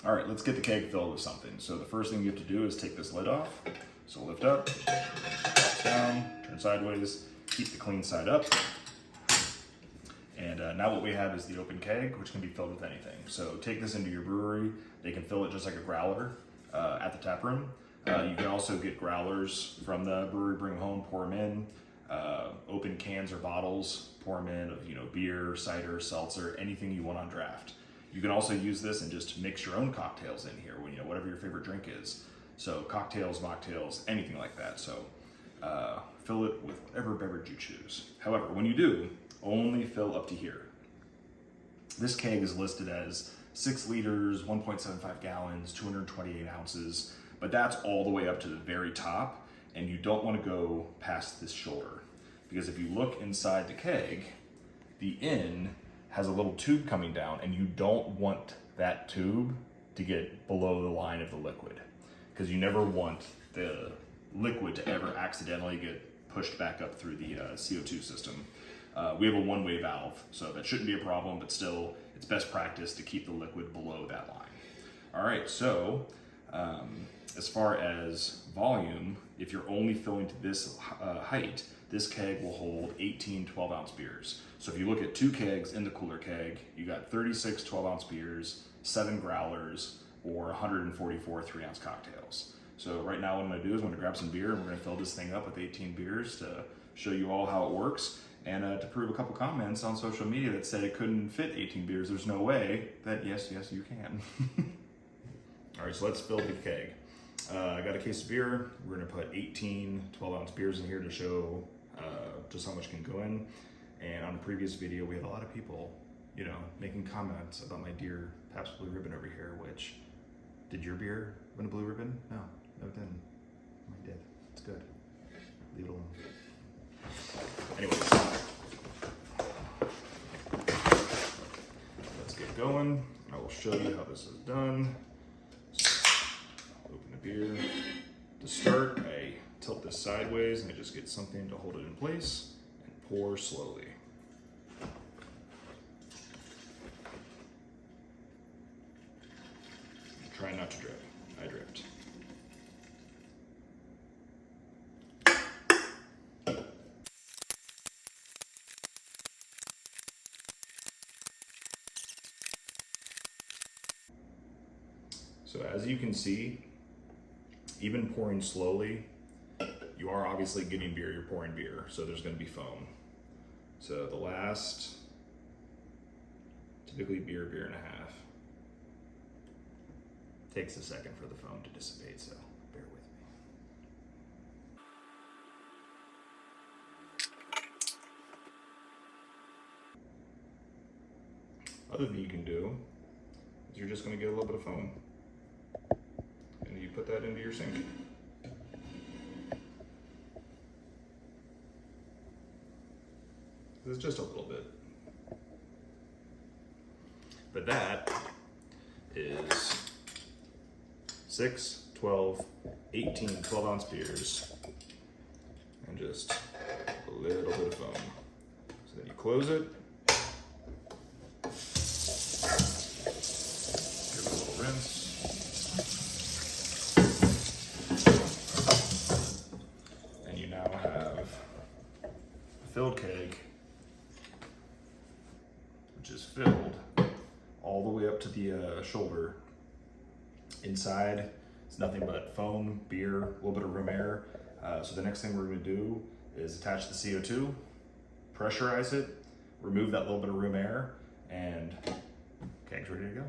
All right, let's get the keg filled with something. So the first thing you have to do is take this lid off. So lift up, down, turn sideways, keep the clean side up. And now what we have is the open keg, which can be filled with anything. So take this into your brewery. They can fill it just like a growler at the tap room. You can also get growlers from the brewery, bring them home, pour them in. Open cans or bottles, pour them in of beer, cider, seltzer, anything you want on draft. You can also use this and just mix your own cocktails in here, whatever your favorite drink is. So cocktails, mocktails, anything like that. So fill it with whatever beverage you choose. However, when you do, only fill up to here. This keg is listed as 6 liters, 1.75 gallons, 228 ounces, but that's all the way up to the very top, and you don't want to go past this shoulder. Because if you look inside the keg, the end has a little tube coming down, and you don't want that tube to get below the line of the liquid, because you never want the liquid to ever accidentally get pushed back up through the CO2 system. We have a one-way valve, so that shouldn't be a problem, but still, it's best practice to keep the liquid below that line. All right, so as far as volume, if you're only filling to this height, this keg will hold 18 12-ounce beers. So if you look at 2 kegs in the cooler keg, you got 36 12-ounce beers, 7 growlers, or 144 3-ounce cocktails. So right now what I'm gonna do is I'm gonna grab some beer and we're gonna fill this thing up with 18 beers to show you all how it works, and to prove a couple comments on social media that said it couldn't fit 18 beers. There's no way that yes, you can. All right, so let's fill the keg. I got a case of beer. We're gonna put 18 12-ounce beers in here to show just how much can go in. And on the previous video, we had a lot of people, making comments about my dear Pabst Blue Ribbon over here, which, did your beer win a Blue Ribbon? No, it didn't. Mine did. It's good. Leave it alone. Anyways, let's get going. I will show you how this is done. Open the beer. To start, I tilt this sideways and I just get something to hold it in place and pour slowly. Try not to drip. I dripped. So as you can see, even pouring slowly, you are obviously getting beer, you're pouring beer, so there's gonna be foam. So the last, typically beer and a half, takes a second for the foam to dissipate, so bear with me. Other thing you can do is you're just gonna get a little bit of foam. And you put that into your sink. It's just a little bit. But that is 6, 12, 18 12-ounce beers and just a little bit of foam. So then you close it, give it a little rinse. Filled keg, which is filled all the way up to the shoulder. Inside, it's nothing but foam, beer, a little bit of room air. So the next thing we're gonna do is attach the CO2, pressurize it, remove that little bit of room air, and keg's ready to go.